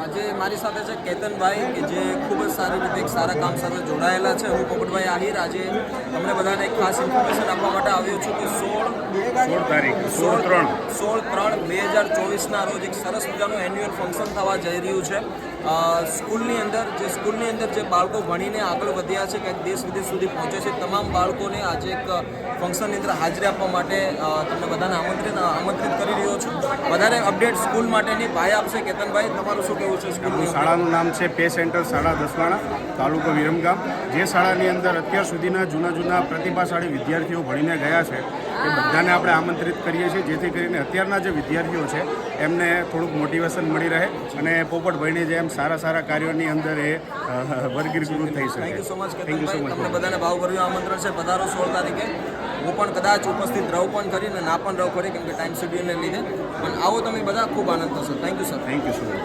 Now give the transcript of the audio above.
આજે મારી સાથે છે કેતનભાઈ કે જે ખૂબ જ સારી રીતે એક સારા કામ સાથે જોડાયેલા છે. હું પોપટભાઈ આહિર આજે તમને બધાને એક ખાસ ઇન્ફોર્મેશન આપવા માટે આવ્યો છું કે 16/3/2024ના રોજ એક સરસ મજાનું એન્યુઅલ ફંક્શન થવા જઈ રહ્યું છે. સ્કૂલની અંદર જે બાળકો ભણીને આગળ વધ્યા છે, કંઈક દેશ વિદેશ સુધી પહોંચે છે, તમામ બાળકોને આજે એક ફંક્શનની અંદર હાજરી આપવા માટે તમને બધાને આમંત્રિત કરી રહ્યો છું. વધારે અપડેટ સ્કૂલ માટેની ભાઈ આપશે. કેતનભાઈ, તમારું શું કહેવું છે? સ્કૂલની શાળાનું નામ છે પે સેન્ટર શાળા દસવાણા, તાલુકો વિરમગામ. જે શાળાની અંદર અત્યાર સુધીના જૂના પ્રતિભાશાળી વિદ્યાર્થીઓ ભણીને ગયા છે એ બધાને આપણે આમંત્રિત કરીએ છીએ, જેથી કરીને અત્યારના જે વિદ્યાર્થીઓ છે એમને થોડુંક મોટિવેશન મળી રહે અને પોપટભાઈની જેમ સારા કાર્યોની અંદર એ વર્ગીકૃત થઈ શકે. થેન્ક યુ સો મચ કેતનભાઈ. તમને બધાને ભાવભર્યું આમંત્રણ છે. પધારો 16 તારીખે. હું પણ કદાચ ઉપસ્થિત રહું પણ કરીને ના પણ રહું ખરી, કેમ કે ટાઈમ શેડ્યુલને લીધે. પણ આવો તમે બધા, ખૂબ આનંદ થશે. Thank you sir. Thank you so much.